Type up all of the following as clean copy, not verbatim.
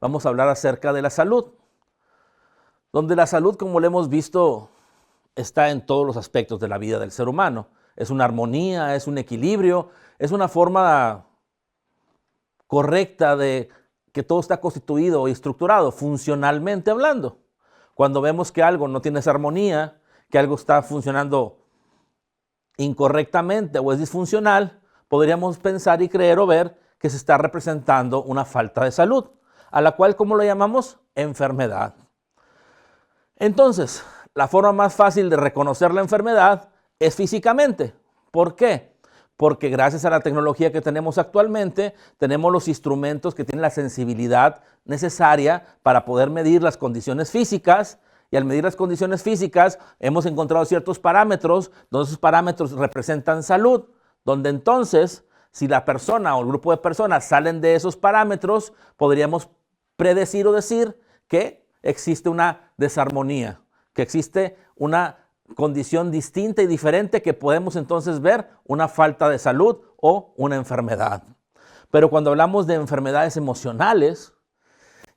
vamos a hablar acerca de la salud, donde la salud, como lo hemos visto, está en todos los aspectos de la vida del ser humano. Es una armonía, es un equilibrio, es una forma correcta de que todo está constituido y estructurado, funcionalmente hablando. Cuando vemos que algo no tiene esa armonía, que algo está funcionando incorrectamente o es disfuncional, podríamos pensar y creer o ver que se está representando una falta de salud, a la cual, ¿cómo lo llamamos? Enfermedad. Entonces, la forma más fácil de reconocer la enfermedad es físicamente. ¿Por qué? Porque gracias a la tecnología que tenemos actualmente, tenemos los instrumentos que tienen la sensibilidad necesaria para poder medir las condiciones físicas, y al medir las condiciones físicas hemos encontrado ciertos parámetros, donde esos parámetros representan salud, donde entonces, si la persona o el grupo de personas salen de esos parámetros, podríamos predecir o decir que existe una desarmonía, que existe una condición distinta y diferente, que podemos entonces ver una falta de salud o una enfermedad. Pero cuando hablamos de enfermedades emocionales,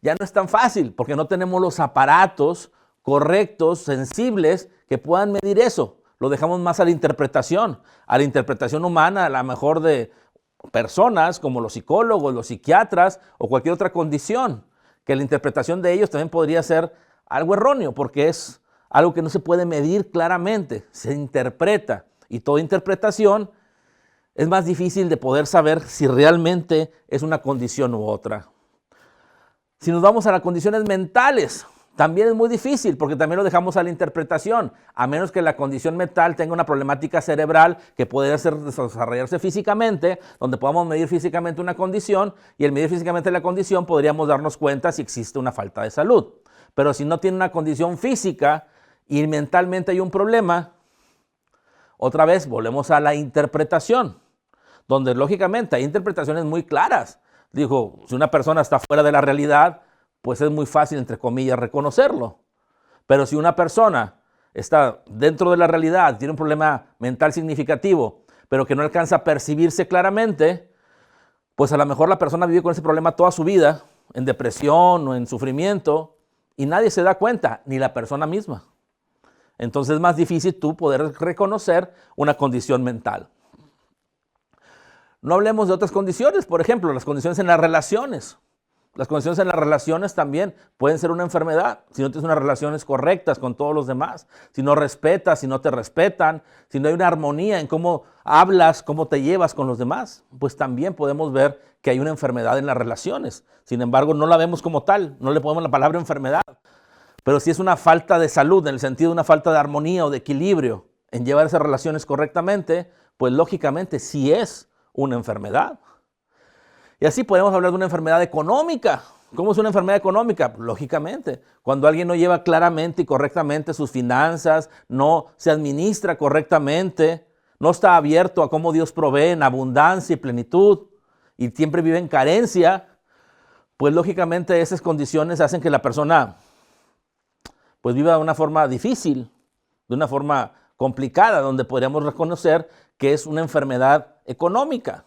ya no es tan fácil, porque no tenemos los aparatos correctos, sensibles, que puedan medir eso. Lo dejamos más a la interpretación humana, a lo mejor de personas como los psicólogos, los psiquiatras o cualquier otra condición, que la interpretación de ellos también podría ser algo erróneo, porque es algo que no se puede medir claramente, se interpreta, y toda interpretación es más difícil de poder saber si realmente es una condición u otra. Si nos vamos a las condiciones mentales, también es muy difícil, porque también lo dejamos a la interpretación, a menos que la condición mental tenga una problemática cerebral que puede desarrollarse físicamente, donde podamos medir físicamente una condición, y al medir físicamente la condición podríamos darnos cuenta si existe una falta de salud. Pero si no tiene una condición física y mentalmente hay un problema, otra vez volvemos a la interpretación, donde lógicamente hay interpretaciones muy claras. Digo, si una persona está fuera de la realidad, pues es muy fácil, entre comillas, reconocerlo. Pero si una persona está dentro de la realidad, tiene un problema mental significativo, pero que no alcanza a percibirse claramente, pues a lo mejor la persona vive con ese problema toda su vida, en depresión o en sufrimiento, y nadie se da cuenta, ni la persona misma. Entonces es más difícil tú poder reconocer una condición mental. No hablemos de otras condiciones, por ejemplo, las condiciones en las relaciones. Las condiciones en las relaciones también pueden ser una enfermedad. Si no tienes unas relaciones correctas con todos los demás, si no respetas, si no te respetan, si no hay una armonía en cómo hablas, cómo te llevas con los demás, pues también podemos ver que hay una enfermedad en las relaciones. Sin embargo, no la vemos como tal, no le ponemos la palabra enfermedad. Pero si es una falta de salud, en el sentido de una falta de armonía o de equilibrio en llevar esas relaciones correctamente, pues lógicamente sí es una enfermedad. Y así podemos hablar de una enfermedad económica. ¿Cómo es una enfermedad económica? Lógicamente, cuando alguien no lleva claramente y correctamente sus finanzas, no se administra correctamente, no está abierto a cómo Dios provee en abundancia y plenitud, y siempre vive en carencia, pues lógicamente esas condiciones hacen que la persona pues viva de una forma difícil, de una forma complicada, donde podríamos reconocer que es una enfermedad económica.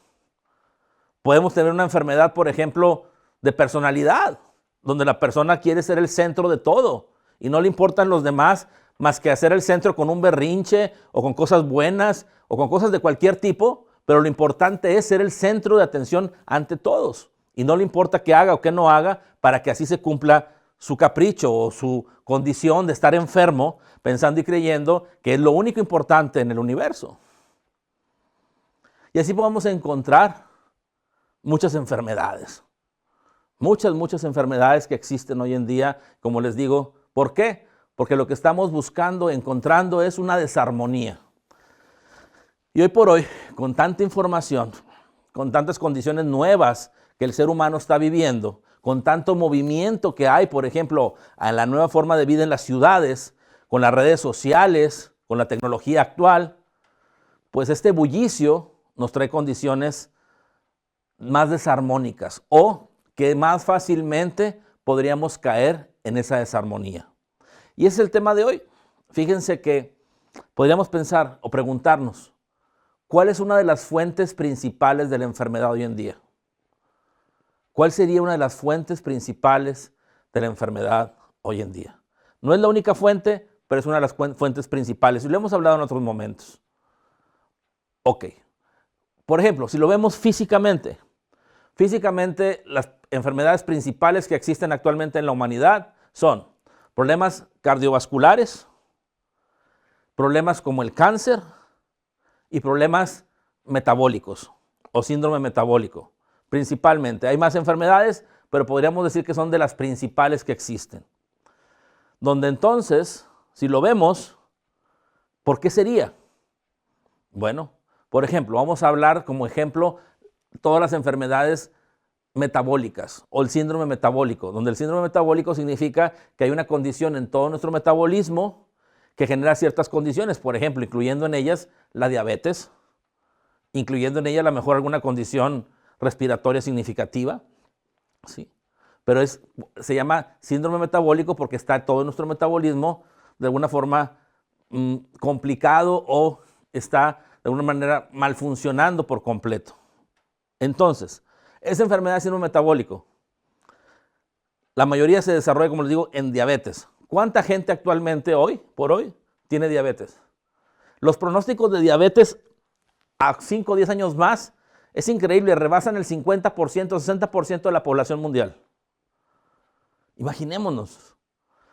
Podemos tener una enfermedad, por ejemplo, de personalidad, donde la persona quiere ser el centro de todo y no le importan los demás más que hacer el centro con un berrinche o con cosas buenas o con cosas de cualquier tipo, pero lo importante es ser el centro de atención ante todos y no le importa qué haga o qué no haga para que así se cumpla su capricho o su condición de estar enfermo, pensando y creyendo que es lo único importante en el universo. Y así podemos encontrar muchas enfermedades, muchas enfermedades que existen hoy en día, como les digo. ¿Por qué? Porque lo que estamos buscando, encontrando es una desarmonía. Y hoy por hoy, con tanta información, con tantas condiciones nuevas que el ser humano está viviendo, con tanto movimiento que hay, por ejemplo, en la nueva forma de vida en las ciudades, con las redes sociales, con la tecnología actual, pues este bullicio nos trae condiciones más desarmónicas o que más fácilmente podríamos caer en esa desarmonía. Y ese es el tema de hoy. Fíjense que podríamos pensar o preguntarnos, ¿cuál es una de las fuentes principales de la enfermedad hoy en día? ¿Cuál sería una de las fuentes principales de la enfermedad hoy en día? No es la única fuente, pero es una de las fuentes principales. Y lo hemos hablado en otros momentos. Ok. Por ejemplo, si lo vemos físicamente, las enfermedades principales que existen actualmente en la humanidad son problemas cardiovasculares, problemas como el cáncer y problemas metabólicos o síndrome metabólico. Principalmente. Hay más enfermedades, pero podríamos decir que son de las principales que existen. Donde entonces, si lo vemos, ¿por qué sería? Bueno, por ejemplo, vamos a hablar como ejemplo todas las enfermedades metabólicas o el síndrome metabólico, donde el síndrome metabólico significa que hay una condición en todo nuestro metabolismo que genera ciertas condiciones, por ejemplo, incluyendo en ellas la diabetes, incluyendo en ella a lo mejor alguna condición respiratoria significativa, ¿sí? Pero se llama síndrome metabólico porque está todo nuestro metabolismo de alguna forma complicado o está de alguna manera mal funcionando por completo. Entonces, esa enfermedad de síndrome metabólico, la mayoría se desarrolla, como les digo, en diabetes. ¿Cuánta gente actualmente por hoy, tiene diabetes? Los pronósticos de diabetes a 5 o 10 años más es increíble, rebasan el 50%, 60% de la población mundial. Imaginémonos.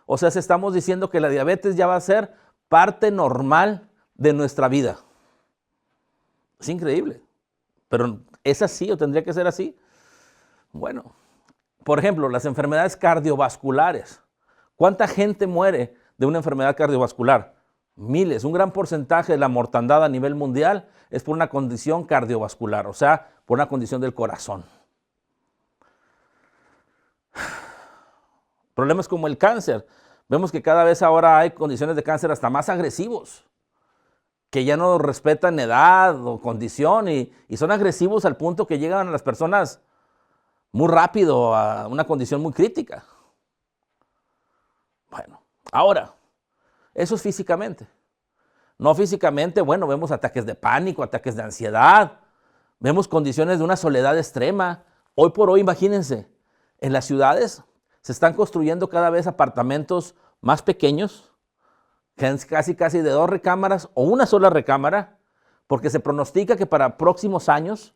O sea, estamos diciendo que la diabetes ya va a ser parte normal de nuestra vida. Es increíble. Pero ¿es así o tendría que ser así? Bueno, por ejemplo, las enfermedades cardiovasculares. ¿Cuánta gente muere de una enfermedad cardiovascular? Miles. Un gran porcentaje de la mortandad a nivel mundial es por una condición cardiovascular, o sea, por una condición del corazón. Problemas como el cáncer. Vemos que cada vez ahora hay condiciones de cáncer hasta más agresivos, que ya no respetan edad o condición y son agresivos al punto que llegan a las personas muy rápido a una condición muy crítica. Bueno, ahora, eso es físicamente. No físicamente, bueno, vemos ataques de pánico, ataques de ansiedad, vemos condiciones de una soledad extrema. Hoy por hoy, imagínense, en las ciudades se están construyendo cada vez apartamentos más pequeños, casi de 2 recámaras o una sola recámara, porque se pronostica que para próximos años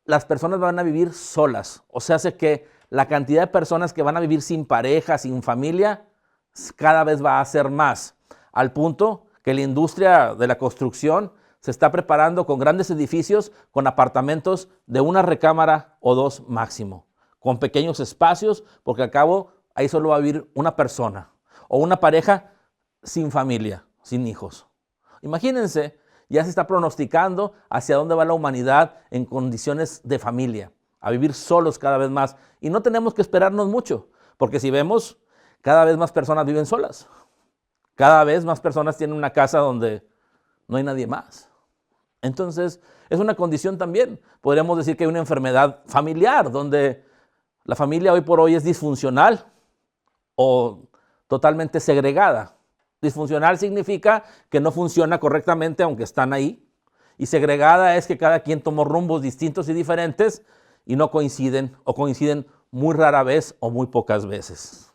las personas van a vivir solas. O sea, hace que la cantidad de personas que van a vivir sin pareja, sin familia, cada vez va a ser más, al punto que la industria de la construcción se está preparando con grandes edificios, con apartamentos de 1 recámara o 2 máximo, con pequeños espacios, porque al cabo ahí solo va a vivir una persona o una pareja sin familia, sin hijos. Imagínense, ya se está pronosticando hacia dónde va la humanidad en condiciones de familia, a vivir solos cada vez más. Y no tenemos que esperarnos mucho, porque si vemos, cada vez más personas viven solas. Cada vez más personas tienen una casa donde no hay nadie más. Entonces, es una condición también. Podríamos decir que hay una enfermedad familiar, donde la familia hoy por hoy es disfuncional o totalmente segregada. Disfuncional significa que no funciona correctamente aunque están ahí. Y segregada es que cada quien tomó rumbos distintos y diferentes y no coinciden o coinciden muy rara vez o muy pocas veces.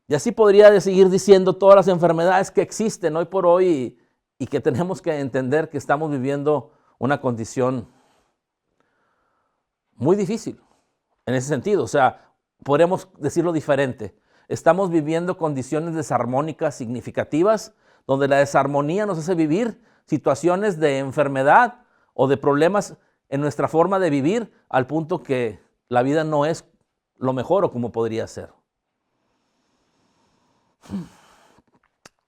Y así podría seguir diciendo todas las enfermedades que existen hoy por hoy y que tenemos que entender que estamos viviendo una condición muy difícil en ese sentido. O sea, podríamos decirlo diferente. Estamos viviendo condiciones desarmónicas significativas donde la desarmonía nos hace vivir situaciones de enfermedad o de problemas en nuestra forma de vivir al punto que la vida no es lo mejor o como podría ser.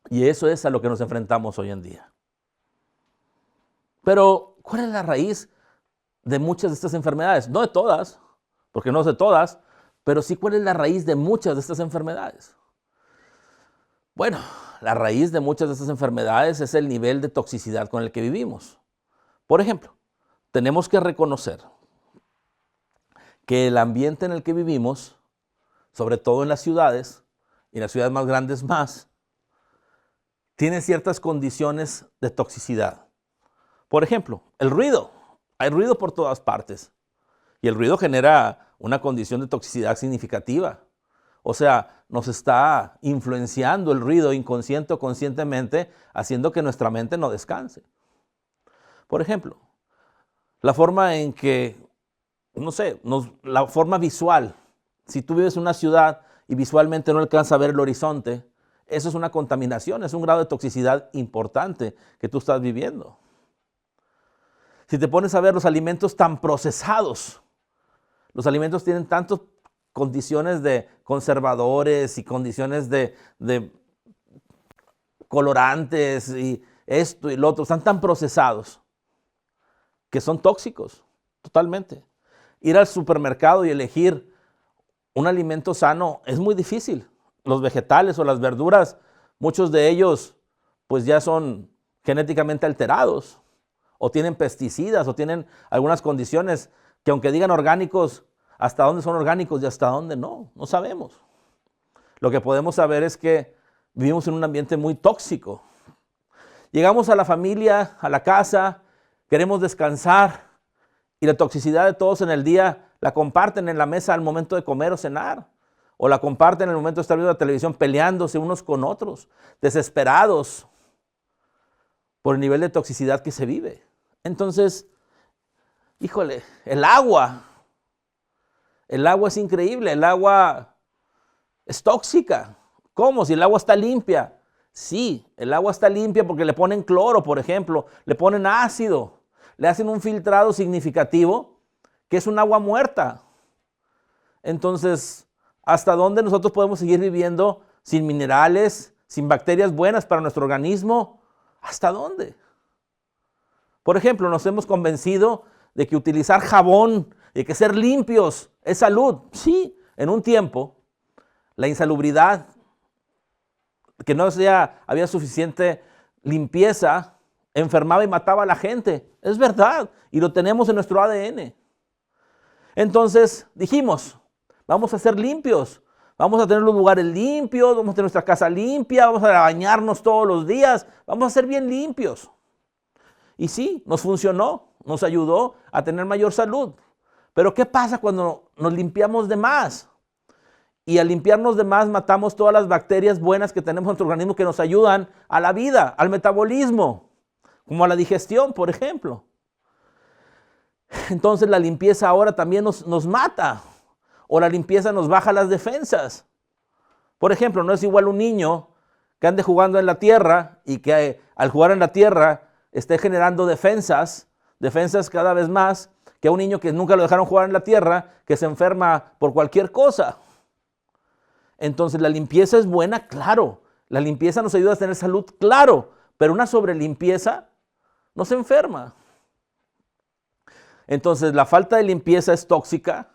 Y eso es a lo que nos enfrentamos hoy en día. Pero, ¿cuál es la raíz de muchas de estas enfermedades? No de todas, porque no sé todas, pero sí cuál es la raíz de muchas de estas enfermedades. Bueno, la raíz de muchas de estas enfermedades es el nivel de toxicidad con el que vivimos. Por ejemplo, tenemos que reconocer que el ambiente en el que vivimos, sobre todo en las ciudades, y en las ciudades más grandes más, tiene ciertas condiciones de toxicidad. Por ejemplo, el ruido. Hay ruido por todas partes. Y el ruido genera una condición de toxicidad significativa. O sea, nos está influenciando el ruido inconsciente o conscientemente, haciendo que nuestra mente no descanse. Por ejemplo, la forma en que, no sé, la forma visual. Si tú vives en una ciudad y visualmente no alcanzas a ver el horizonte, eso es una contaminación, es un grado de toxicidad importante que tú estás viviendo. Si te pones a ver los alimentos tan procesados, los alimentos tienen tantas condiciones de conservadores y condiciones de colorantes y esto y lo otro, están tan procesados que son tóxicos, totalmente. Ir al supermercado y elegir un alimento sano es muy difícil. Los vegetales o las verduras, muchos de ellos pues ya son genéticamente alterados o tienen pesticidas o tienen algunas condiciones que aunque digan orgánicos, hasta dónde son orgánicos y hasta dónde no sabemos. Lo que podemos saber es que vivimos en un ambiente muy tóxico. Llegamos a la familia, a la casa, queremos descansar y la toxicidad de todos en el día la comparten en la mesa al momento de comer o cenar. O la comparten en el momento de estar viendo la televisión peleándose unos con otros, desesperados por el nivel de toxicidad que se vive. Entonces, híjole, el agua es increíble, el agua es tóxica. ¿Cómo? Si el agua está limpia. Sí, el agua está limpia porque le ponen cloro, por ejemplo, le ponen ácido, le hacen un filtrado significativo que es un agua muerta. Entonces, ¿hasta dónde nosotros podemos seguir viviendo sin minerales, sin bacterias buenas para nuestro organismo? ¿Hasta dónde? Por ejemplo, nos hemos convencido de que utilizar jabón y que ser limpios es salud. Sí, en un tiempo, la insalubridad, que no había suficiente limpieza, enfermaba y mataba a la gente. Es verdad, y lo tenemos en nuestro ADN. Entonces dijimos, vamos a ser limpios, vamos a tener los lugares limpios, vamos a tener nuestra casa limpia, vamos a bañarnos todos los días, vamos a ser bien limpios. Y sí, nos funcionó, nos ayudó a tener mayor salud. Pero ¿qué pasa cuando nos limpiamos de más? Y al limpiarnos de más matamos todas las bacterias buenas que tenemos en nuestro organismo que nos ayudan a la vida, al metabolismo, como a la digestión, por ejemplo. Entonces la limpieza ahora también nos mata. O la limpieza nos baja las defensas. Por ejemplo, no es igual un niño que ande jugando en la tierra y que al jugar en la tierra esté generando defensas cada vez más, que a un niño que nunca lo dejaron jugar en la tierra, que se enferma por cualquier cosa. Entonces la limpieza es buena, claro. La limpieza nos ayuda a tener salud, claro. Pero una sobrelimpieza nos enferma. Entonces la falta de limpieza es tóxica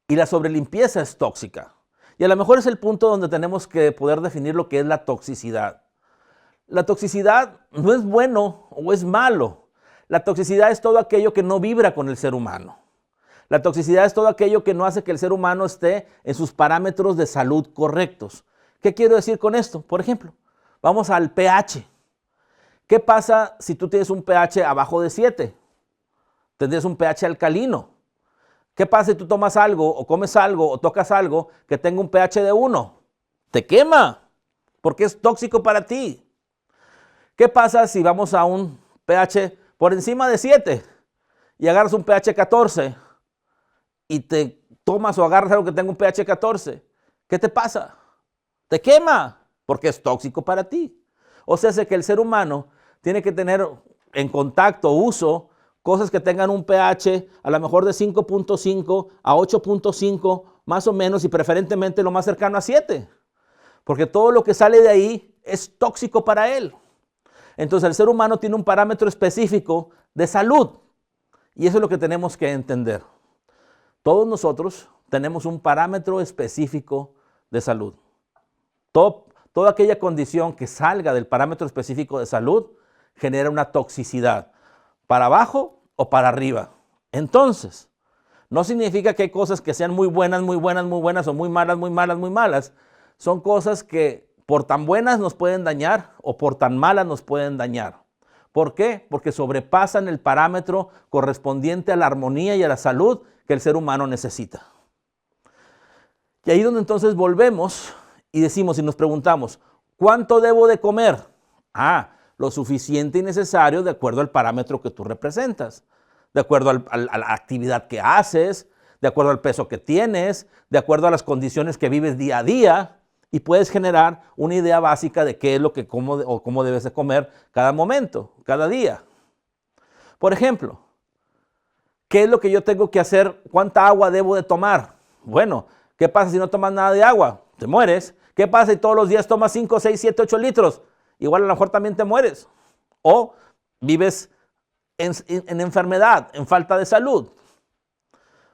y la sobrelimpieza es tóxica. Y a lo mejor es el punto donde tenemos que poder definir lo que es la toxicidad. La toxicidad no es bueno o es malo. La toxicidad es todo aquello que no vibra con el ser humano. La toxicidad es todo aquello que no hace que el ser humano esté en sus parámetros de salud correctos. ¿Qué quiero decir con esto? Por ejemplo, vamos al pH. ¿Qué pasa si tú tienes un pH abajo de 7? Tendrías un pH alcalino. ¿Qué pasa si tú tomas algo o comes algo o tocas algo que tenga un pH de 1? Te quema porque es tóxico para ti. ¿Qué pasa si vamos a un pH por encima de 7 y agarras un pH 14 y te tomas o agarras algo que tenga un pH 14? ¿Qué te pasa? Te quema porque es tóxico para ti. O sea, que el ser humano tiene que tener en contacto, uso, cosas que tengan un pH a lo mejor de 5.5 a 8.5 más o menos y preferentemente lo más cercano a 7. Porque todo lo que sale de ahí es tóxico para él. Entonces el ser humano tiene un parámetro específico de salud y eso es lo que tenemos que entender. Todos nosotros tenemos un parámetro específico de salud. Toda aquella condición que salga del parámetro específico de salud genera una toxicidad, para abajo o para arriba. Entonces, no significa que hay cosas que sean muy buenas, muy buenas, muy buenas o muy malas, muy malas, muy malas. Son cosas que por tan buenas nos pueden dañar o por tan malas nos pueden dañar. ¿Por qué? Porque sobrepasan el parámetro correspondiente a la armonía y a la salud que el ser humano necesita. Y ahí donde entonces volvemos y decimos y nos preguntamos, ¿cuánto debo de comer? Lo suficiente y necesario de acuerdo al parámetro que tú representas, de acuerdo a la actividad que haces, de acuerdo al peso que tienes, de acuerdo a las condiciones que vives día a día, y puedes generar una idea básica de qué es lo que como o cómo debes de comer cada momento, cada día. Por ejemplo, ¿qué es lo que yo tengo que hacer? ¿Cuánta agua debo de tomar? Bueno, ¿qué pasa si no tomas nada de agua? Te mueres. ¿Qué pasa si todos los días tomas 5, 6, 7, 8 litros? Igual a lo mejor también te mueres. O vives en enfermedad, en falta de salud.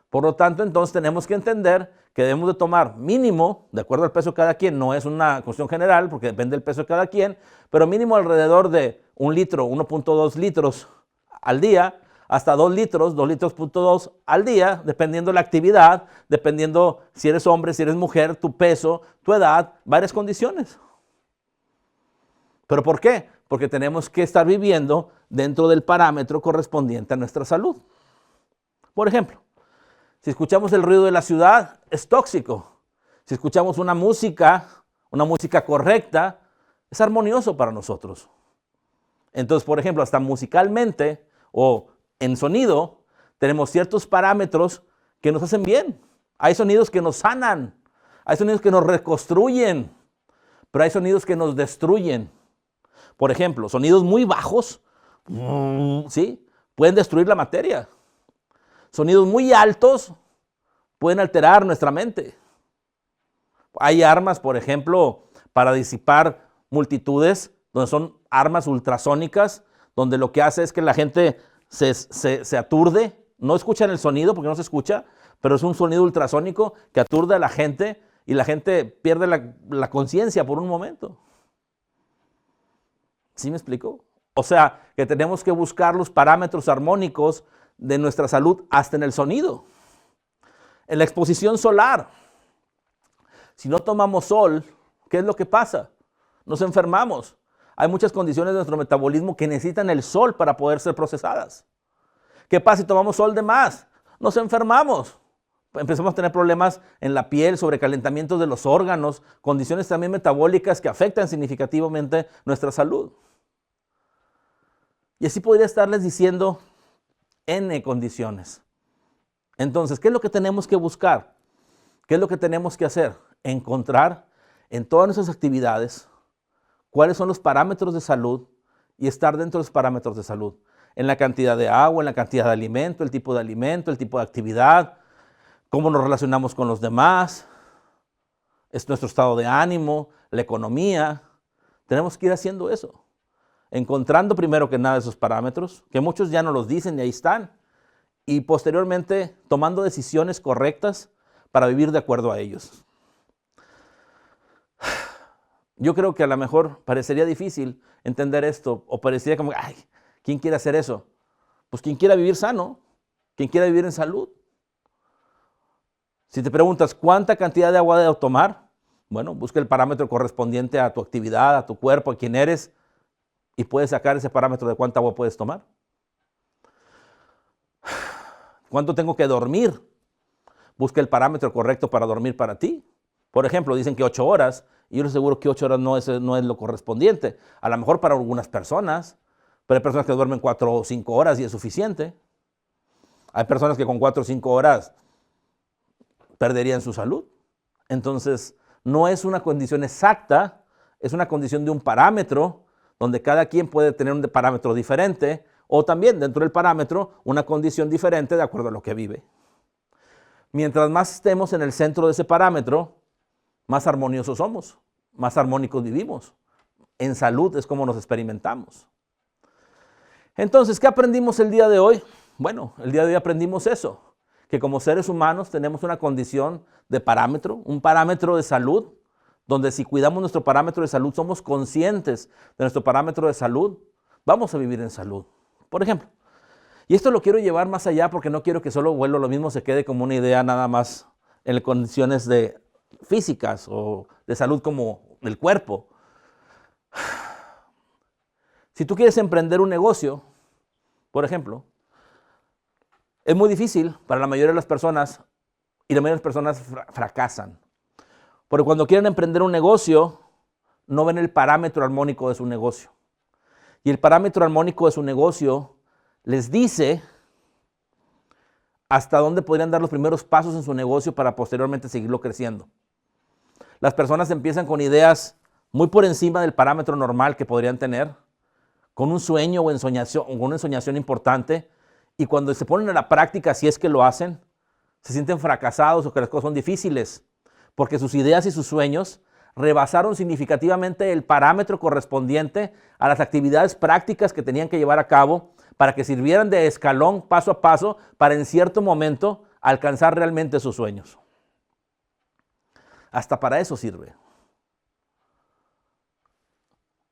Por lo tanto, entonces tenemos que entender que debemos de tomar mínimo, de acuerdo al peso de cada quien, no es una cuestión general porque depende del peso de cada quien, pero mínimo alrededor de 1 litro, 1.2 litros al día, hasta 2 litros, 2 litros.2 al día, dependiendo de la actividad, dependiendo si eres hombre, si eres mujer, tu peso, tu edad, varias condiciones. ¿Pero por qué? Porque tenemos que estar viviendo dentro del parámetro correspondiente a nuestra salud. Por ejemplo, si escuchamos el ruido de la ciudad, es tóxico. Si escuchamos una música correcta, es armonioso para nosotros. Entonces, por ejemplo, hasta musicalmente o en sonido, tenemos ciertos parámetros que nos hacen bien. Hay sonidos que nos sanan, hay sonidos que nos reconstruyen, pero hay sonidos que nos destruyen. Por ejemplo, sonidos muy bajos, ¿sí?, pueden destruir la materia. Sonidos muy altos pueden alterar nuestra mente. Hay armas, por ejemplo, para disipar multitudes, donde son armas ultrasónicas, donde lo que hace es que la gente se aturde. No escuchan el sonido porque no se escucha, pero es un sonido ultrasónico que aturde a la gente y la gente pierde la conciencia por un momento. ¿Sí me explico? O sea, que tenemos que buscar los parámetros armónicos de nuestra salud hasta en el sonido. En la exposición solar, si no tomamos sol, ¿qué es lo que pasa? Nos enfermamos. Hay muchas condiciones de nuestro metabolismo que necesitan el sol para poder ser procesadas. ¿Qué pasa si tomamos sol de más? Nos enfermamos. Empezamos a tener problemas en la piel, sobrecalentamientos de los órganos, condiciones también metabólicas que afectan significativamente nuestra salud. Y así podría estarles diciendo N condiciones. Entonces, ¿qué es lo que tenemos que buscar? ¿Qué es lo que tenemos que hacer? Encontrar en todas nuestras actividades cuáles son los parámetros de salud y estar dentro de los parámetros de salud. En la cantidad de agua, en la cantidad de alimento, el tipo de actividad, cómo nos relacionamos con los demás, es nuestro estado de ánimo, la economía. Tenemos que ir haciendo eso. Encontrando primero que nada esos parámetros, que muchos ya no los dicen y ahí están, y posteriormente tomando decisiones correctas para vivir de acuerdo a ellos. Yo creo que a lo mejor parecería difícil entender esto, o parecería como, ay, ¿quién quiere hacer eso? Pues quien quiera vivir sano, quien quiera vivir en salud. Si te preguntas cuánta cantidad de agua debo tomar, bueno, busca el parámetro correspondiente a tu actividad, a tu cuerpo, a quién eres, y puedes sacar ese parámetro de cuánta agua puedes tomar. ¿Cuánto tengo que dormir? Busca el parámetro correcto para dormir para ti. Por ejemplo, dicen que 8 horas, y yo les aseguro que 8 horas no es lo correspondiente. A lo mejor para algunas personas, pero hay personas que duermen 4 o 5 horas y es suficiente. Hay personas que con 4 o 5 horas perderían su salud. Entonces, no es una condición exacta, es una condición de un parámetro, donde cada quien puede tener un parámetro diferente, o también dentro del parámetro una condición diferente de acuerdo a lo que vive. Mientras más estemos en el centro de ese parámetro, más armoniosos somos, más armónicos vivimos. En salud es como nos experimentamos. Entonces, ¿qué aprendimos el día de hoy? Bueno, el día de hoy aprendimos eso, que como seres humanos tenemos una condición de parámetro, un parámetro de salud, donde si cuidamos nuestro parámetro de salud, somos conscientes de nuestro parámetro de salud, vamos a vivir en salud. Por ejemplo, y esto lo quiero llevar más allá porque no quiero que solo vuelvo lo mismo se quede como una idea nada más en condiciones físicas o de salud como el cuerpo. Si tú quieres emprender un negocio, por ejemplo, es muy difícil para la mayoría de las personas y la mayoría de las personas fracasan. Porque cuando quieren emprender un negocio, no ven el parámetro armónico de su negocio. Y el parámetro armónico de su negocio les dice hasta dónde podrían dar los primeros pasos en su negocio para posteriormente seguirlo creciendo. Las personas empiezan con ideas muy por encima del parámetro normal que podrían tener, con un sueño o una ensoñación importante, y cuando se ponen a la práctica, si es que lo hacen, se sienten fracasados o que las cosas son difíciles, porque sus ideas y sus sueños rebasaron significativamente el parámetro correspondiente a las actividades prácticas que tenían que llevar a cabo para que sirvieran de escalón paso a paso para en cierto momento alcanzar realmente sus sueños. Hasta para eso sirve.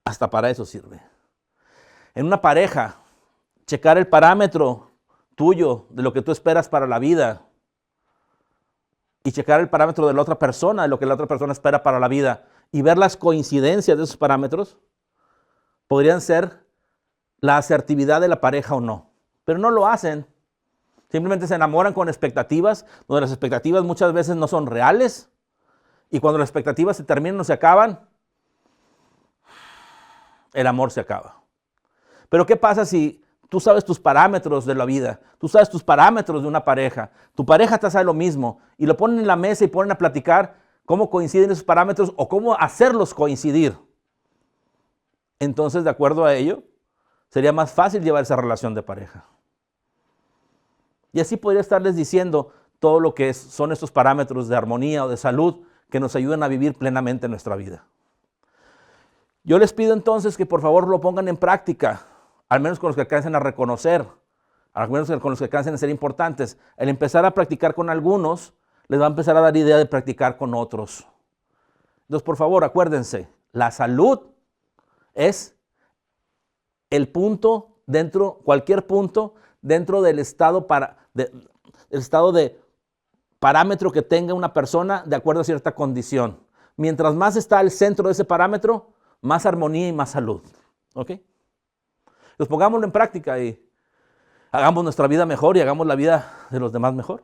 Hasta para eso sirve. En una pareja, checar el parámetro tuyo de lo que tú esperas para la vida y checar el parámetro de la otra persona, de lo que la otra persona espera para la vida, y ver las coincidencias de esos parámetros, podrían ser la asertividad de la pareja o no. Pero no lo hacen. Simplemente se enamoran con expectativas, donde las expectativas muchas veces no son reales, y cuando las expectativas se terminan o se acaban, el amor se acaba. Pero ¿qué pasa si tú sabes tus parámetros de la vida? Tú sabes tus parámetros de una pareja. Tu pareja te sabe lo mismo y lo ponen en la mesa y ponen a platicar cómo coinciden esos parámetros o cómo hacerlos coincidir. Entonces, de acuerdo a ello, sería más fácil llevar esa relación de pareja. Y así podría estarles diciendo todo lo que son estos parámetros de armonía o de salud que nos ayudan a vivir plenamente nuestra vida. Yo les pido entonces que por favor lo pongan en práctica, al menos con los que alcancen a reconocer, al menos con los que alcancen a ser importantes. El empezar a practicar con algunos les va a empezar a dar idea de practicar con otros. Entonces, por favor, acuérdense, la salud es el punto dentro, cualquier punto dentro del estado de parámetro que tenga una persona de acuerdo a cierta condición. Mientras más está al centro de ese parámetro, más armonía y más salud. ¿Ok? Pues pongámoslo en práctica y hagamos nuestra vida mejor y hagamos la vida de los demás mejor.